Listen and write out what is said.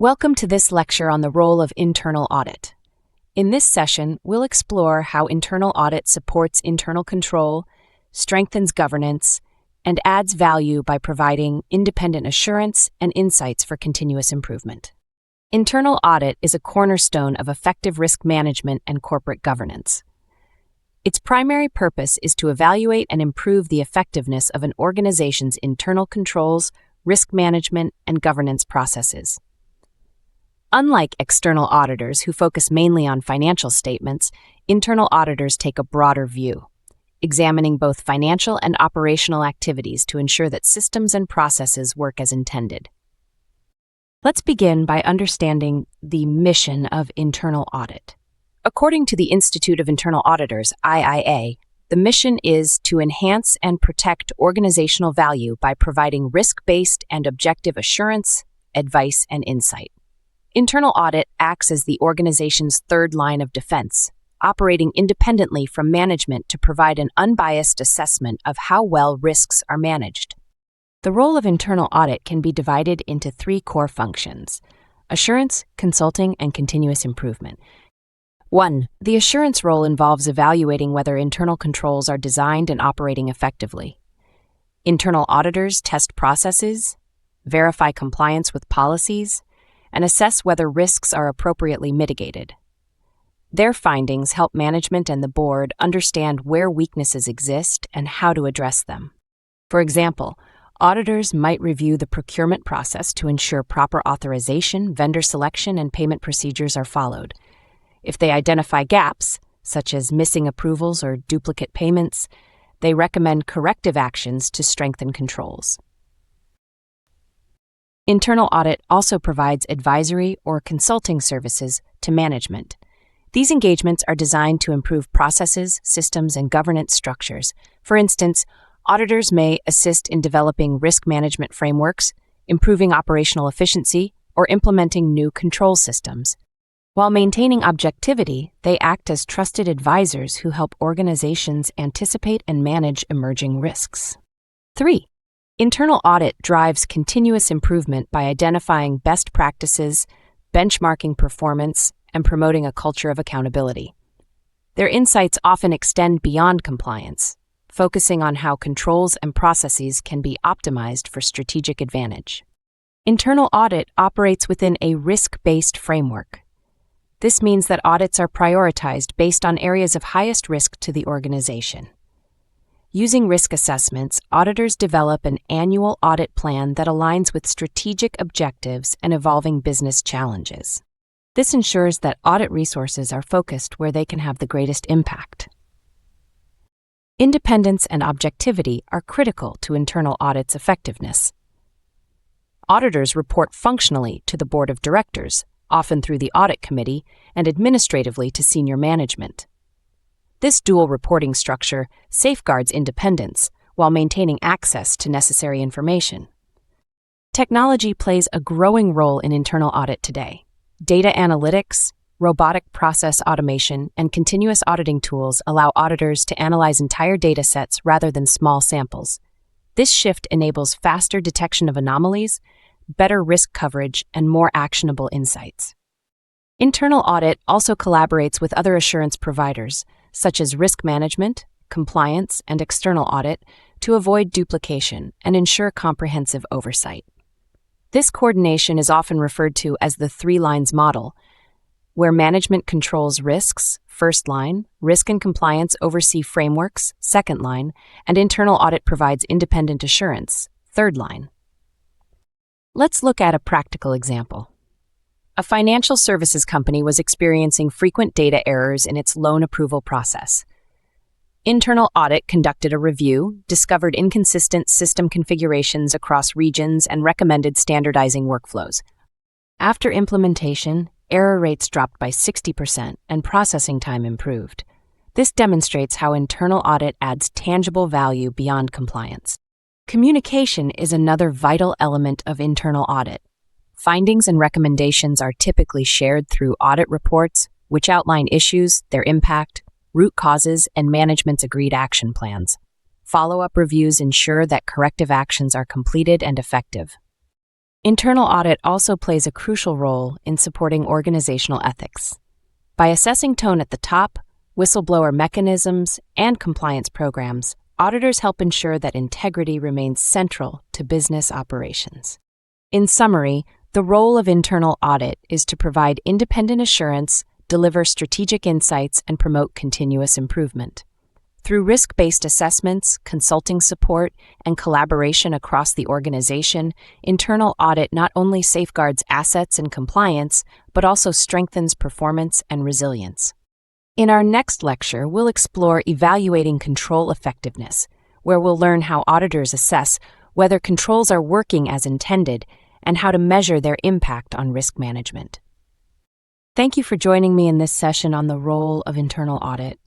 Welcome to this lecture on the role of internal audit. In this session, we'll explore how internal audit supports internal control, strengthens governance, and adds value by providing independent assurance and insights for continuous improvement. Internal audit is a cornerstone of effective risk management and corporate governance. Its primary purpose is to evaluate and improve the effectiveness of an organization's internal controls, risk management, and governance processes. Unlike external auditors who focus mainly on financial statements, internal auditors take a broader view, examining both financial and operational activities to ensure that systems and processes work as intended. Let's begin by understanding the mission of internal audit. According to the Institute of Internal Auditors, IIA, the mission is to enhance and protect organizational value by providing risk-based and objective assurance, advice, and insight. Internal audit acts as the organization's third line of defense, operating independently from management to provide an unbiased assessment of how well risks are managed. The role of internal audit can be divided into three core functions: assurance, consulting, and continuous improvement. 1. The assurance role involves evaluating whether internal controls are designed and operating effectively. Internal auditors test processes, verify compliance with policies, and assess whether risks are appropriately mitigated. Their findings help management and the board understand where weaknesses exist and how to address them. For example, auditors might review the procurement process to ensure proper authorization, vendor selection, and payment procedures are followed. If they identify gaps, such as missing approvals or duplicate payments, they recommend corrective actions to strengthen controls. Internal audit also provides advisory or consulting services to management. These engagements are designed to improve processes, systems, and governance structures. For instance, auditors may assist in developing risk management frameworks, improving operational efficiency, or implementing new control systems. While maintaining objectivity, they act as trusted advisors who help organizations anticipate and manage emerging risks. 3. Internal audit drives continuous improvement by identifying best practices, benchmarking performance, and promoting a culture of accountability. Their insights often extend beyond compliance, focusing on how controls and processes can be optimized for strategic advantage. Internal audit operates within a risk-based framework. This means that audits are prioritized based on areas of highest risk to the organization. Using risk assessments, auditors develop an annual audit plan that aligns with strategic objectives and evolving business challenges. This ensures that audit resources are focused where they can have the greatest impact. Independence and objectivity are critical to internal audit's effectiveness. Auditors report functionally to the board of directors, often through the audit committee, and administratively to senior management. This dual reporting structure safeguards independence while maintaining access to necessary information. Technology plays a growing role in internal audit today. Data analytics, robotic process automation, and continuous auditing tools allow auditors to analyze entire data sets rather than small samples. This shift enables faster detection of anomalies, better risk coverage, and more actionable insights. Internal audit also collaborates with other assurance providers, such as risk management, compliance, and external audit, to avoid duplication and ensure comprehensive oversight. This coordination is often referred to as the three lines model, where management controls risks, first line, risk and compliance oversee frameworks, second line, and internal audit provides independent assurance, third line. Let's look at a practical example. A financial services company was experiencing frequent data errors in its loan approval process. Internal audit conducted a review, discovered inconsistent system configurations across regions, and recommended standardizing workflows. After implementation, error rates dropped by 60% and processing time improved. This demonstrates how internal audit adds tangible value beyond compliance. Communication is another vital element of internal audit. Findings and recommendations are typically shared through audit reports, which outline issues, their impact, root causes, and management's agreed action plans. Follow-up reviews ensure that corrective actions are completed and effective. Internal audit also plays a crucial role in supporting organizational ethics. By assessing tone at the top, whistleblower mechanisms, and compliance programs, auditors help ensure that integrity remains central to business operations. In summary, the role of internal audit is to provide independent assurance, deliver strategic insights, and promote continuous improvement. Through risk-based assessments, consulting support, and collaboration across the organization, internal audit not only safeguards assets and compliance, but also strengthens performance and resilience. In our next lecture, we'll explore evaluating control effectiveness, where we'll learn how auditors assess whether controls are working as intended and how to measure their impact on risk management. Thank you for joining me in this session on the role of internal audit.